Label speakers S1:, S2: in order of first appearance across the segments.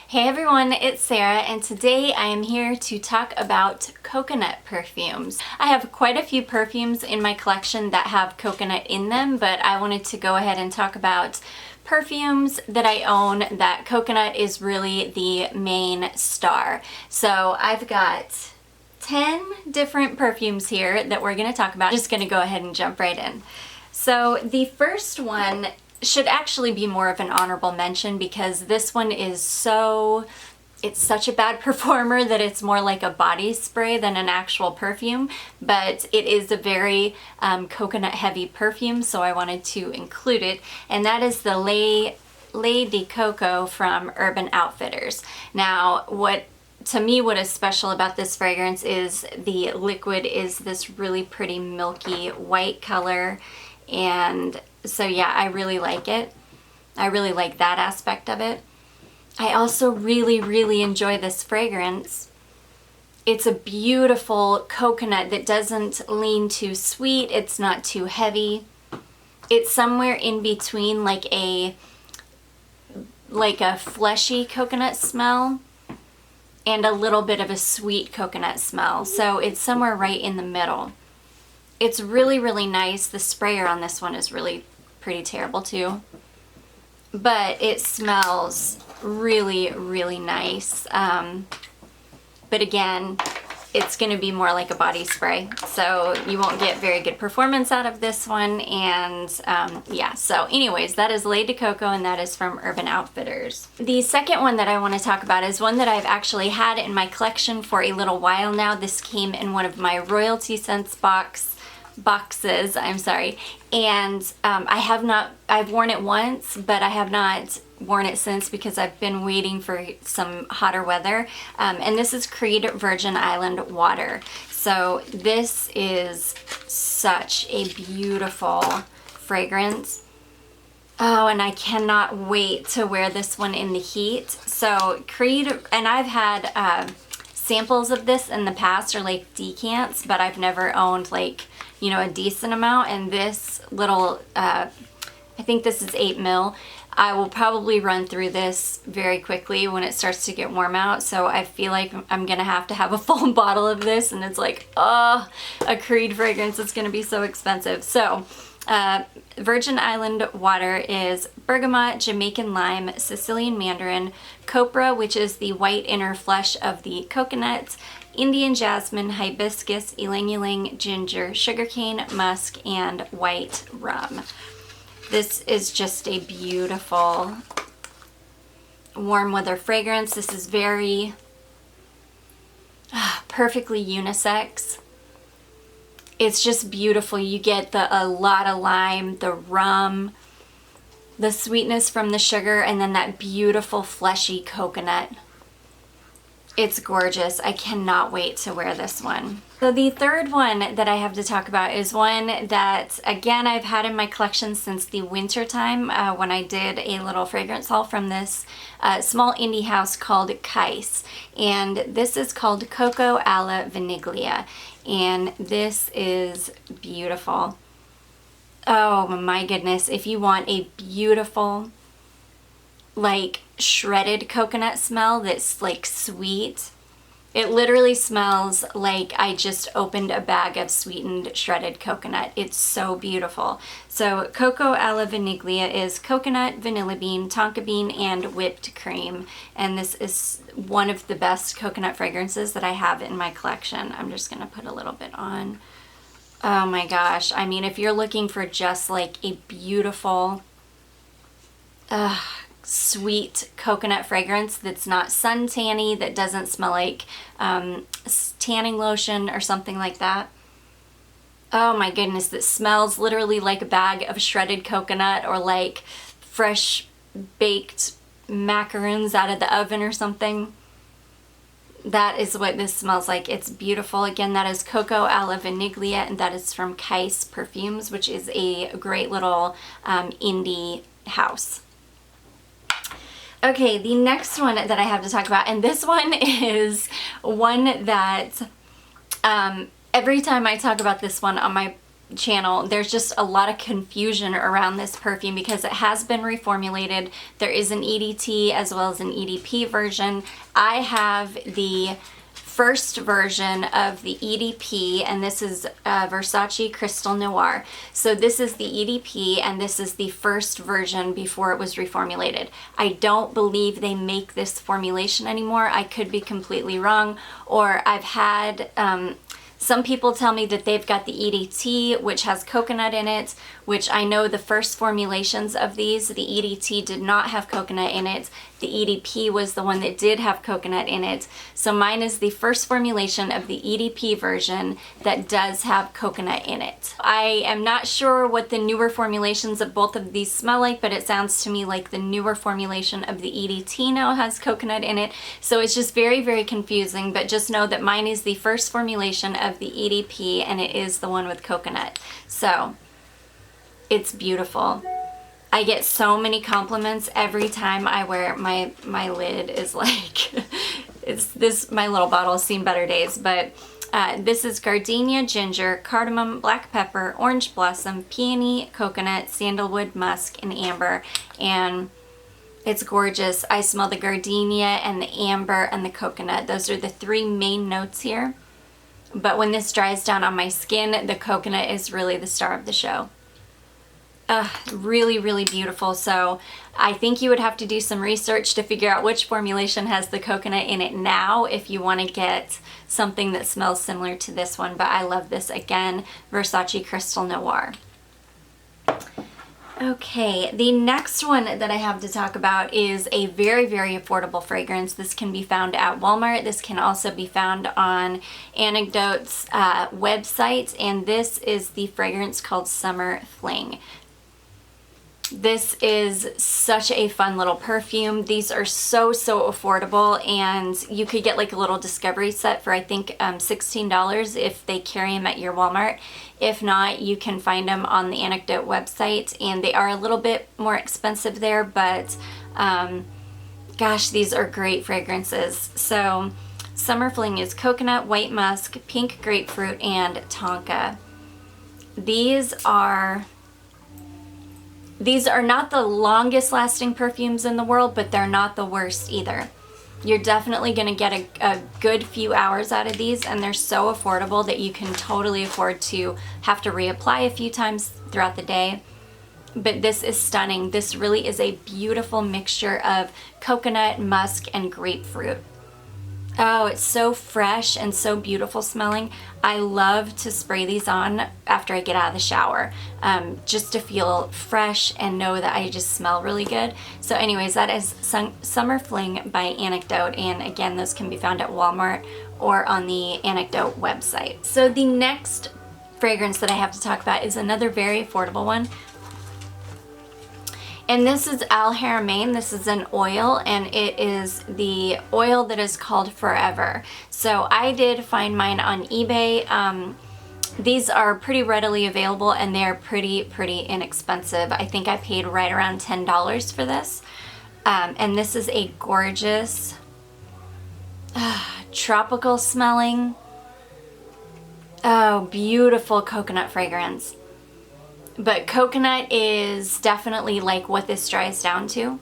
S1: Hey everyone, it's Sarah and today I am here to talk about coconut perfumes. I have quite a few perfumes in my collection that have coconut in them, but I wanted to go ahead and talk about perfumes that I own that coconut is really the main star. So I've got 10 different perfumes here that we're going to talk about. Just going to go ahead and jump right in. So the first one should actually be more of an honorable mention because this one is it's such a bad performer that it's more like a body spray than an actual perfume, but it is a very coconut heavy perfume, so I wanted to include it, and that is the Kyse Cocco from Urban Outfitters. Now, what is special about this fragrance is the liquid is this really pretty milky white color, and so yeah, I really like it. I really like that aspect of it. I also really enjoy this fragrance. It's a beautiful coconut that doesn't lean too sweet. It's not too heavy. It's somewhere in between like a fleshy coconut smell and a little bit of a sweet coconut smell. So it's somewhere right in the middle. It's really nice. The sprayer on this one is really pretty terrible too, but it smells really nice. But again, it's going to be more like a body spray, so you won't get very good performance out of this one. And yeah, so anyways, that is Kyse Cocco, and that is from Urban Outfitters. The second one that I want to talk about is one that I've actually had in my collection for a little while now. This came in one of my royalty scents boxes, and I've worn it once, but I have not worn it since because I've been waiting for some hotter weather, and this is Creed Virgin Island Water. So this is such a beautiful fragrance. Oh, and I cannot wait to wear this one in the heat. So Creed, and I've had samples of this in the past, or like decants, but I've never owned like, you know, a decent amount. And this little, I think this is 8 ml. I will probably run through this very quickly when it starts to get warm out. So I feel like I'm gonna have to have a full bottle of this, and it's like, oh, a Creed fragrance is gonna be so expensive. So Virgin Island Water is bergamot, Jamaican lime, Sicilian mandarin, copra, which is the white inner flesh of the coconut, Indian jasmine, hibiscus, ylang-ylang, ginger, sugarcane, musk, and white rum. This is just a beautiful warm weather fragrance. This is very perfectly unisex. It's just beautiful. You get a lot of lime, the rum, the sweetness from the sugar, and then that beautiful fleshy coconut. It's gorgeous. I cannot wait to wear this one. So the third one that I have to talk about is one that, again, I've had in my collection since the winter time when I did a little fragrance haul from this small indie house called Kyse. And this is called Coco alla Vaniglia. And this is beautiful. Oh my goodness. If you want a beautiful, like, shredded coconut smell that's like sweet, it literally smells like I just opened a bag of sweetened shredded coconut. It's so beautiful. So Coco alla Vaniglia is coconut, vanilla bean, tonka bean, and whipped cream. And this is one of the best coconut fragrances that I have in my collection. I'm just gonna put a little bit on. Oh my gosh. I mean, if you're looking for just like a beautiful, sweet coconut fragrance that's not suntanny, that doesn't smell like tanning lotion or something like that. Oh my goodness, that smells literally like a bag of shredded coconut or like fresh baked macaroons out of the oven or something. That is what this smells like. It's beautiful. Again, that is Coco alla Vaniglia, and that is from Kyse Perfumes, which is a great little indie house. Okay, the next one that I have to talk about, and this one is one that every time I talk about this one on my channel, there's just a lot of confusion around this perfume because it has been reformulated. There is an EDT as well as an EDP version. I have the first version of the EDP, and this is Versace Crystal Noir. So this is the EDP, and this is the first version before it was reformulated. I don't believe they make this formulation anymore. I could be completely wrong, or I've had some people tell me that they've got the EDT, which has coconut in it, which I know the first formulations of these, the EDT did not have coconut in it. The EDP was the one that did have coconut in it. So mine is the first formulation of the EDP version that does have coconut in it. I am not sure what the newer formulations of both of these smell like, but it sounds to me like the newer formulation of the EDT now has coconut in it. So it's just very, very confusing, but just know that mine is the first formulation of the EDP, and it is the one with coconut. So it's beautiful. I get so many compliments every time I wear it. My lid is like, my little bottle has seen better days, but this is gardenia, ginger, cardamom, black pepper, orange blossom, peony, coconut, sandalwood, musk, and amber, and it's gorgeous. I smell the gardenia and the amber and the coconut. Those are the three main notes here, but when this dries down on my skin, the coconut is really the star of the show. Really, really beautiful. So I think you would have to do some research to figure out which formulation has the coconut in it now if you want to get something that smells similar to this one. But I love this. Again, Versace Crystal Noir. Okay, the next one that I have to talk about is a very, very affordable fragrance. This can be found at Walmart. This can also be found on Anecdote's website, and this is the fragrance called Summer Fling. This is such a fun little perfume. These are so affordable, and you could get like a little discovery set for I think $16 if they carry them at your Walmart. If not, you can find them on the Anecdote website, and they are a little bit more expensive there, but gosh, these are great fragrances. So Summer Fling is coconut, white musk, pink grapefruit, and tonka. These are not the longest lasting perfumes in the world, but they're not the worst either. You're definitely going to get a good few hours out of these, and they're so affordable that you can totally afford to have to reapply a few times throughout the day. But this is stunning. This really is a beautiful mixture of coconut, musk, and grapefruit. Oh, it's so fresh and so beautiful smelling. I love to spray these on after I get out of the shower, just to feel fresh and know that I just smell really good. So anyways, that is Summer Fling by Anecdote, and again, those can be found at Walmart or on the Anecdote website. So the next fragrance that I have to talk about is another very affordable one. And this is Haramain. This is an oil, and it is the oil that is called Forever. So I did find mine on eBay. These are pretty readily available, and they're pretty inexpensive. I think I paid right around $10 for this. And this is a gorgeous, tropical smelling, beautiful coconut fragrance. But coconut is definitely like what this dries down to.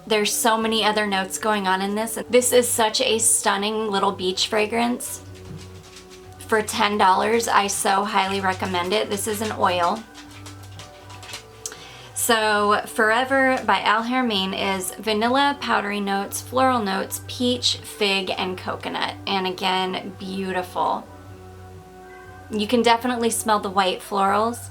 S1: There's so many other notes going on in this. This is such a stunning little beach fragrance. For $10, I so highly recommend it. This is an oil. So Forever by Haramain is vanilla, powdery notes, floral notes, peach, fig, and coconut. And again, beautiful. You can definitely smell the white florals.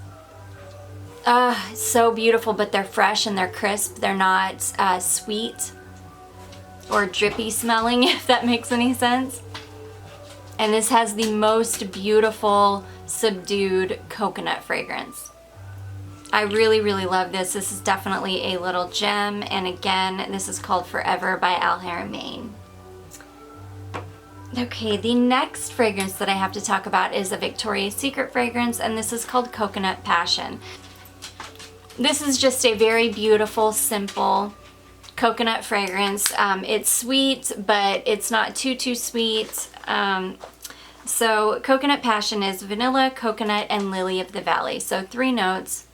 S1: So beautiful, but they're fresh and they're crisp. They're not sweet or drippy smelling, if that makes any sense. And this has the most beautiful, subdued coconut fragrance. I really love this. This is definitely a little gem. And again, this is called Forever by Haramain. Okay, the next fragrance that I have to talk about is a Victoria's Secret fragrance, and this is called Coconut Passion. This is just a very beautiful, simple coconut fragrance. It's sweet, but it's not too sweet. So Coconut Passion is vanilla, coconut, and lily of the valley. So 3 notes.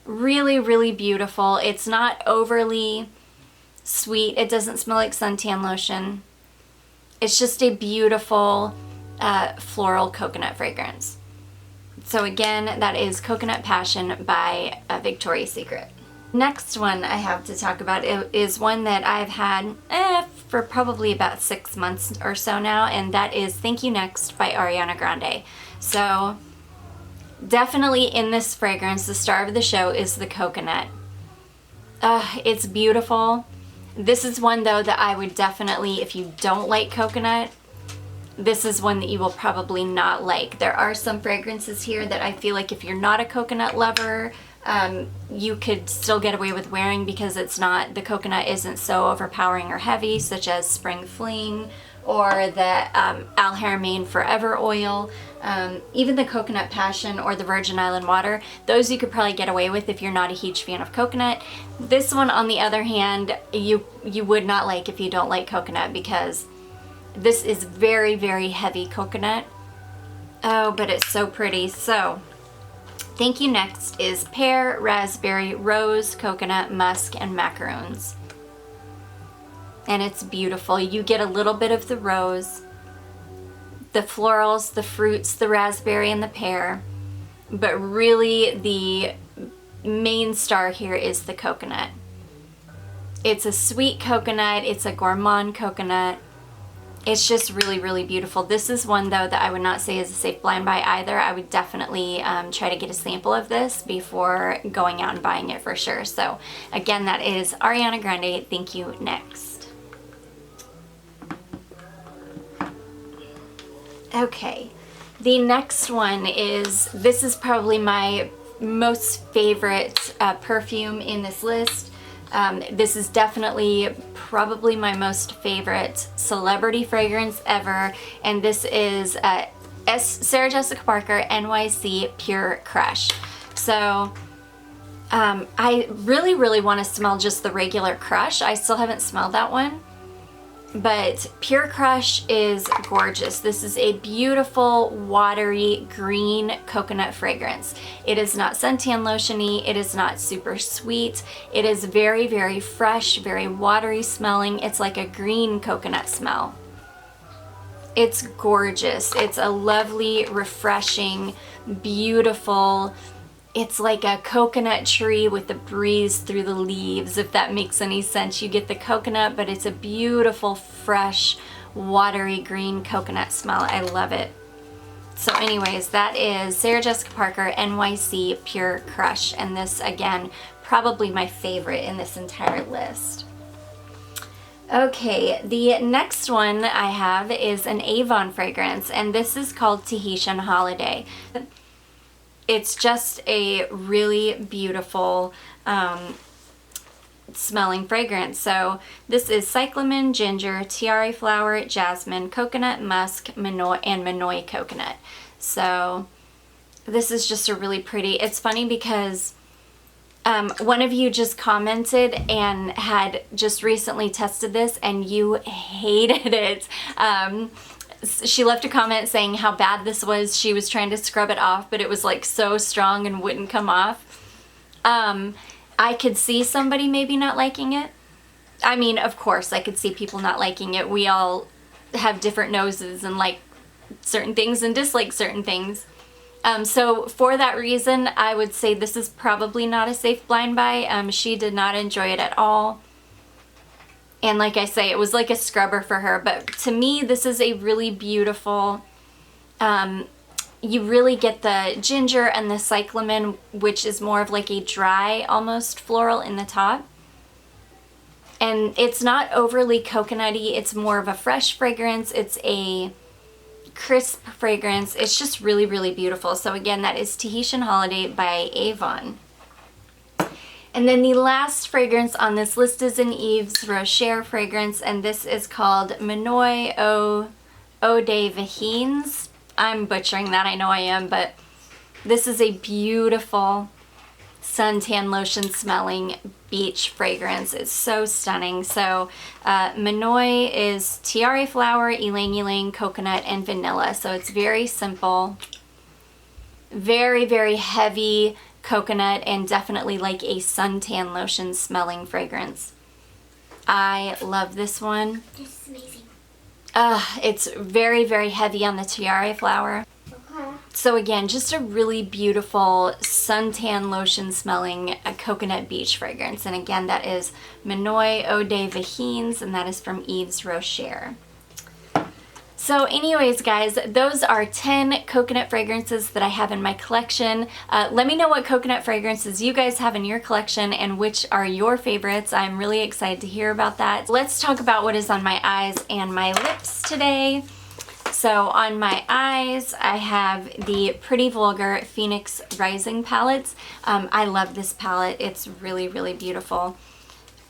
S1: Really, really beautiful. It's not overly sweet. It doesn't smell like suntan lotion. It's just a beautiful floral coconut fragrance. So again, that is Coconut Passion by Victoria's Secret. Next one I have to talk about is one that I've had for probably about 6 months or so now, and that is Thank You Next by Ariana Grande. So definitely in this fragrance, the star of the show is the coconut. It's beautiful. This is one though that I would definitely, if you don't like coconut, this is one that you will probably not like. There are some fragrances here that I feel like if you're not a coconut lover, you could still get away with wearing because the coconut isn't so overpowering or heavy, such as Spring Fling or the Haramain Forever oil. Even the Coconut Passion or the Virgin Island Water, those you could probably get away with if you're not a huge fan of coconut. This one, on the other hand, you would not like if you don't like coconut, because this is very, very heavy coconut. Oh, but it's so pretty. So Thank You Next is pear, raspberry, rose, coconut, musk, and macaroons. And it's beautiful. You get a little bit of the rose, the florals, the fruits, the raspberry, and the pear. But really the main star here is the coconut. It's a sweet coconut. It's a gourmand coconut. It's just really, really beautiful. This is one, though, that I would not say is a safe blind buy either. I would definitely try to get a sample of this before going out and buying it for sure. So, again, that is Ariana Grande, Thank You Next. Okay, the next one this is probably my most favorite perfume in this list. This is definitely probably my most favorite celebrity fragrance ever, and this is Sarah Jessica Parker NYC Pure Crush. So I really, really want to smell just the regular Crush. I still haven't smelled that one, but Pure Crush is gorgeous. This is a beautiful, watery, green coconut fragrance. It is not suntan lotion-y. It is not super sweet. It is very, very fresh, very watery smelling. It's like a green coconut smell. It's gorgeous. It's a lovely, refreshing, beautiful, it's like a coconut tree with the breeze through the leaves, if that makes any sense. You get the coconut, but it's a beautiful, fresh, watery green coconut smell. I love it. So anyways, that is Sarah Jessica Parker NYC Pure Crush, and this, again, probably my favorite in this entire list. Okay, the next one I have is an Avon fragrance, and this is called Tahitian Holiday. It's just a really beautiful smelling fragrance. So this is cyclamen, ginger, tiare flower, jasmine, coconut, musk, Monoi, and Monoi coconut. So this is just a really pretty, it's funny because one of you just commented and had just recently tested this and you hated it. She left a comment saying how bad this was. She was trying to scrub it off, but it was like so strong and wouldn't come off. I could see somebody maybe not liking it. I mean, of course, I could see people not liking it. We all have different noses and like certain things and dislike certain things. So for that reason, I would say this is probably not a safe blind buy. She did not enjoy it at all. And like I say, it was like a scrubber for her. But to me, this is a really beautiful, you really get the ginger and the cyclamen, which is more of like a dry, almost floral in the top. And it's not overly coconutty. It's more of a fresh fragrance. It's a crisp fragrance. It's just really, really beautiful. So again, that is Tahitian Holiday by Avon. And then the last fragrance on this list is an Yves Rocher fragrance, and this is called Monoi Eau de Vahines. I'm butchering that, I know I am, but this is a beautiful suntan lotion smelling beach fragrance. It's so stunning. So Monoi is tiare flower, ylang ylang, coconut, and vanilla. So it's very simple, very, very heavy coconut, and definitely like a suntan lotion smelling fragrance. I love this one.
S2: This is amazing.
S1: It's very, very heavy on the tiare flower. So again, just a really beautiful suntan lotion smelling coconut beach fragrance. And again, that is Monoi Eau de Vahines, and that is from Yves Rocher. So anyways, guys, those are 10 coconut fragrances that I have in my collection. Let me know what coconut fragrances you guys have in your collection and which are your favorites. I'm really excited to hear about that. Let's talk about what is on my eyes and my lips today. So on my eyes, I have the Pretty Vulgar Phoenix Rising palettes. I love this palette. It's really, really beautiful.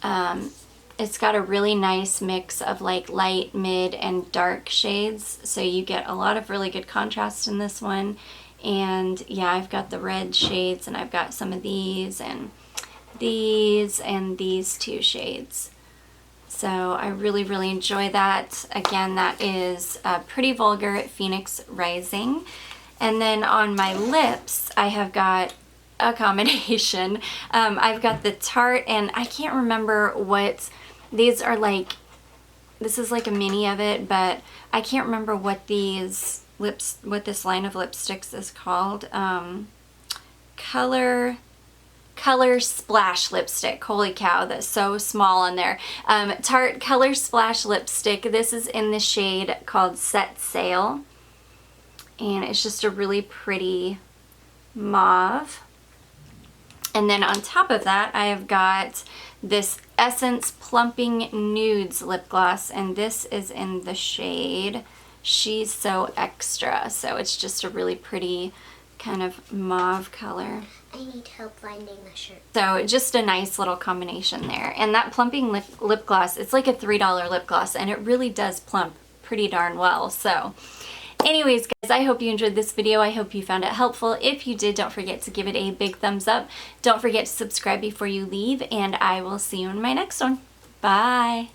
S1: It's got a really nice mix of like light, mid, and dark shades. So you get a lot of really good contrast in this one. And yeah, I've got the red shades, and I've got some of these and these two shades. So I really, really enjoy that. Again, that is Pretty Vulgar Phoenix Rising. And then on my lips, I have got a combination. I've got the Tarte, and I can't remember what these are like. This is like a mini of it, but I can't remember what these what this line of lipsticks is called. Color Splash lipstick. Holy cow, that's so small on there. Tarte Color Splash lipstick. This is in the shade called Set Sail, and it's just a really pretty mauve. And then on top of that, I have got this Essence Plumping Nudes lip gloss, and this is in the shade She's So Extra. So it's just a really pretty kind of mauve color.
S2: I need help finding the shirt.
S1: So just a nice little combination there. And that plumping lip gloss, it's like a $3 lip gloss, and it really does plump pretty darn well. So anyways, guys, I hope you enjoyed this video. I hope you found it helpful. If you did, don't forget to give it a big thumbs up. Don't forget to subscribe before you leave, and I will see you in my next one. Bye.